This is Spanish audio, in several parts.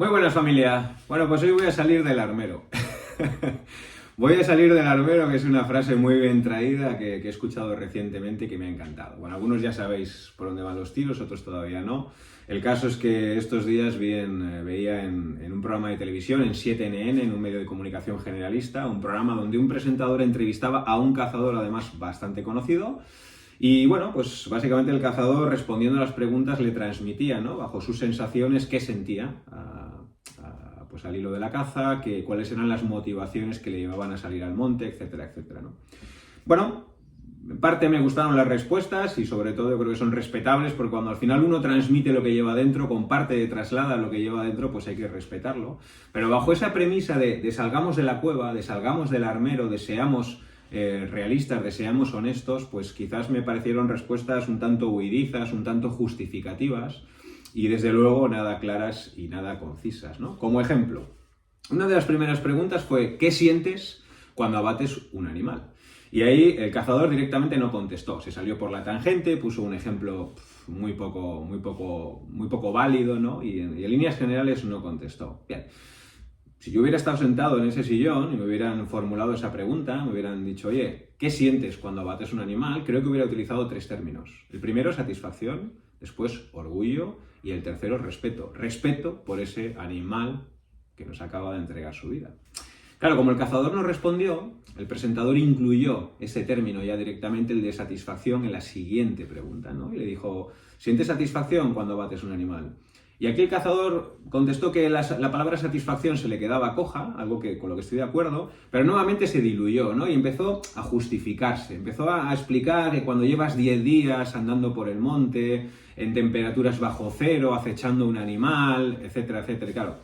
Muy buenas, familia. Bueno, pues hoy voy a salir del armero. Voy a salir del armero, que es una frase muy bien traída que he escuchado recientemente y que me ha encantado. Bueno, algunos ya sabéis por dónde van los tiros, otros todavía no. El caso es que estos días veía en un programa de televisión, en 7NN, en un medio de comunicación generalista, un programa donde un presentador entrevistaba a un cazador, además bastante conocido. Y bueno, pues básicamente el cazador, respondiendo a las preguntas, le transmitía, ¿no?, bajo sus sensaciones, qué sentía pues al hilo de la caza, cuáles eran las motivaciones que le llevaban a salir al monte, etcétera, etcétera, ¿no? Bueno, en parte me gustaron las respuestas y sobre todo yo creo que son respetables, porque cuando al final uno transmite lo que lleva dentro, comparte, traslada lo que lleva dentro, pues hay que respetarlo. Pero bajo esa premisa de salgamos de la cueva, de salgamos del armero, de seamos realistas, de seamos honestos, pues quizás me parecieron respuestas un tanto huidizas, un tanto justificativas y desde luego nada claras y nada concisas, ¿no? Como ejemplo, una de las primeras preguntas fue ¿qué sientes cuando abates un animal? Y ahí el cazador directamente no contestó, se salió por la tangente, puso un ejemplo muy poco válido, ¿no? Y en líneas generales no contestó. Bien. Si yo hubiera estado sentado en ese sillón y me hubieran formulado esa pregunta, me hubieran dicho, oye, ¿qué sientes cuando abates un animal? Creo que hubiera utilizado 3 términos. El primero, satisfacción, después, orgullo, y el tercero, respeto. Respeto por ese animal que nos acaba de entregar su vida. Claro, como el cazador no respondió, el presentador incluyó ese término ya directamente, el de satisfacción, en la siguiente pregunta, ¿no? Y le dijo, ¿sientes satisfacción cuando abates un animal? Y aquí el cazador contestó que la palabra satisfacción se le quedaba coja, algo con lo que estoy de acuerdo, pero nuevamente se diluyó, ¿no? Y empezó a justificarse, empezó a explicar que cuando llevas 10 días andando por el monte, en temperaturas bajo cero, acechando un animal, etcétera, etcétera. Y claro,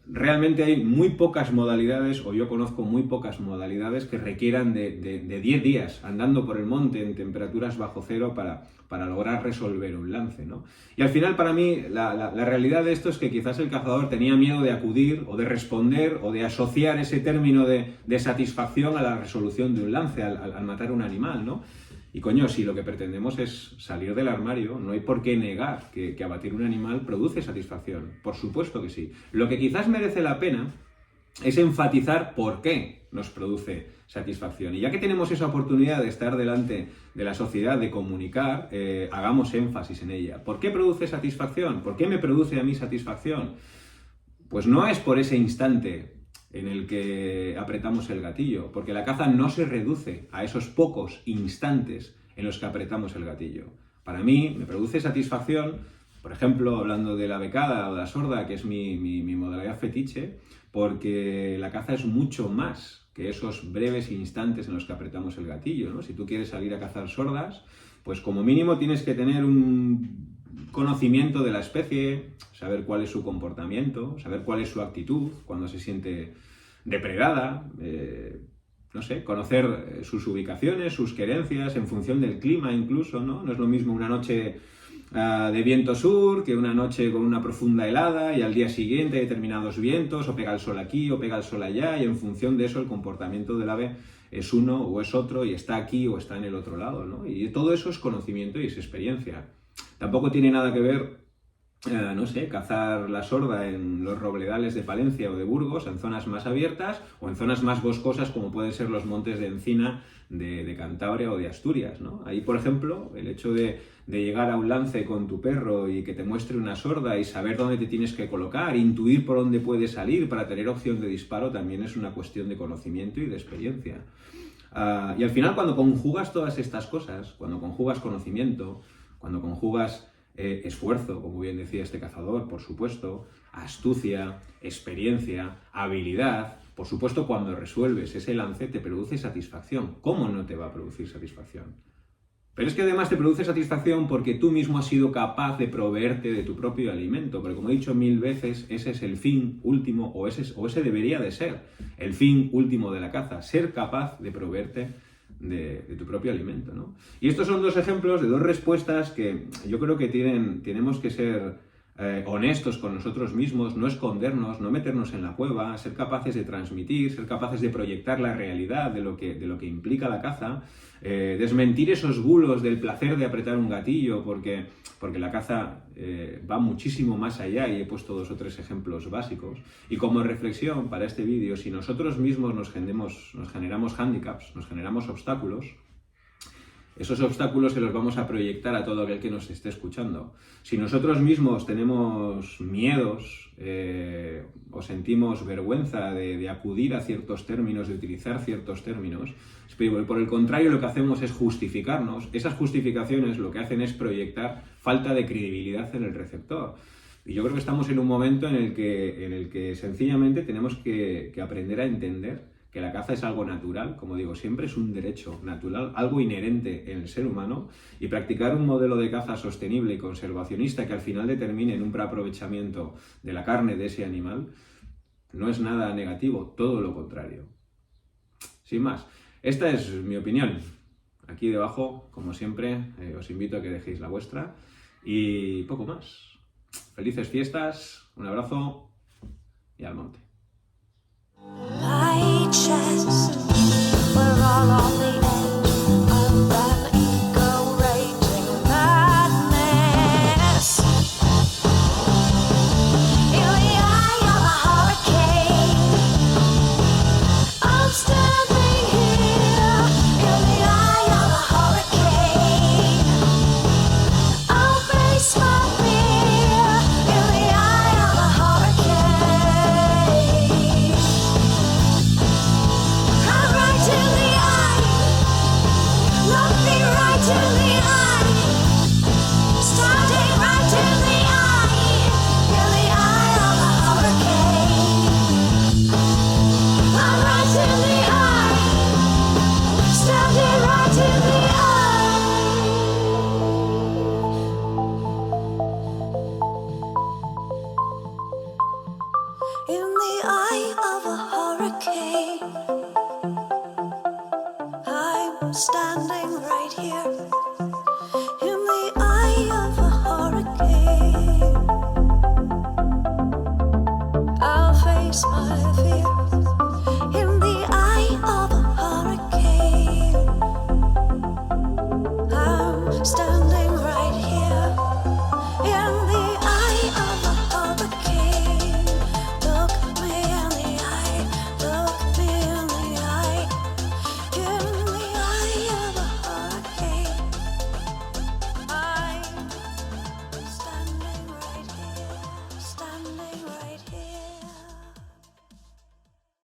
realmente hay muy pocas modalidades, o yo conozco muy pocas modalidades que requieran de 10 días andando por el monte en temperaturas bajo cero para lograr resolver un lance, ¿no? Y al final, para mí, la realidad de esto es que quizás el cazador tenía miedo de acudir o de responder o de asociar ese término de satisfacción a la resolución de un lance, al matar un animal, ¿no? Y coño, si lo que pretendemos es salir del armario, no hay por qué negar que abatir un animal produce satisfacción. Por supuesto que sí. Lo que quizás merece la pena es enfatizar por qué nos produce satisfacción. Y ya que tenemos esa oportunidad de estar delante de la sociedad, de comunicar, hagamos énfasis en ella. ¿Por qué produce satisfacción? ¿Por qué me produce a mí satisfacción? Pues no es por ese instante en el que apretamos el gatillo, porque la caza no se reduce a esos pocos instantes en los que apretamos el gatillo. Para mí me produce satisfacción, por ejemplo, hablando de la becada o de la sorda, que es mi modalidad fetiche, porque la caza es mucho más que esos breves instantes en los que apretamos el gatillo, ¿no? Si tú quieres salir a cazar sordas, pues como mínimo tienes que tener un conocimiento de la especie, saber cuál es su comportamiento, saber cuál es su actitud cuando se siente depredada, no sé, conocer sus ubicaciones, sus querencias, en función del clima incluso, ¿no? No es lo mismo una noche de viento sur que una noche con una profunda helada y al día siguiente hay determinados vientos, o pega el sol aquí o pega el sol allá, y en función de eso el comportamiento del ave es uno o es otro y está aquí o está en el otro lado, ¿no? Y todo eso es conocimiento y es experiencia. Tampoco tiene nada que ver, no sé, cazar la sorda en los robledales de Palencia o de Burgos, en zonas más abiertas o en zonas más boscosas como pueden ser los montes de encina de Cantabria o de Asturias, ¿no? Ahí, por ejemplo, el hecho de llegar a un lance con tu perro y que te muestre una sorda y saber dónde te tienes que colocar, intuir por dónde puede salir para tener opción de disparo, también es una cuestión de conocimiento y de experiencia. Y al final, cuando conjugas todas estas cosas, cuando conjugas conocimiento, cuando conjugas esfuerzo, como bien decía este cazador, por supuesto, astucia, experiencia, habilidad, por supuesto, cuando resuelves ese lance te produce satisfacción. ¿Cómo no te va a producir satisfacción? Pero es que además te produce satisfacción porque tú mismo has sido capaz de proveerte de tu propio alimento, porque como he dicho 1000 veces, ese es el fin último, o ese debería de ser el fin último de la caza, ser capaz de proveerte de tu propio alimento, ¿no? Y estos son 2 ejemplos de 2 respuestas que yo creo que tenemos que ser honestos con nosotros mismos, no escondernos, no meternos en la cueva, ser capaces de transmitir, ser capaces de proyectar la realidad de lo que implica la caza, desmentir esos bulos del placer de apretar un gatillo, porque la caza va muchísimo más allá y he puesto 2 o 3 ejemplos básicos. Y como reflexión para este vídeo, si nosotros mismos nos generamos hándicaps, nos generamos obstáculos, esos obstáculos se los vamos a proyectar a todo aquel que nos esté escuchando. Si nosotros mismos tenemos miedos o sentimos vergüenza de acudir a ciertos términos, de utilizar ciertos términos, por el contrario lo que hacemos es justificarnos. Esas justificaciones lo que hacen es proyectar falta de credibilidad en el receptor. Y yo creo que estamos en un momento en el que sencillamente tenemos que aprender a entender que la caza es algo natural, como digo siempre, es un derecho natural, algo inherente en el ser humano, y practicar un modelo de caza sostenible y conservacionista que al final determine en un aprovechamiento de la carne de ese animal no es nada negativo, todo lo contrario. Sin más, esta es mi opinión. Aquí debajo, como siempre, os invito a que dejéis la vuestra y poco más. Felices fiestas, un abrazo y al monte. My chest, we're all on the edge of an ego-raging madness. In the eye of a hurricane, I'm standing here. In the eye of a hurricane, I'll face my fear. In the eye of a hurricane. Right in the eye, look me right in the eye, standing right in the eye of a hurricane. I'm right in the eye, standing right in the eye. In the eye.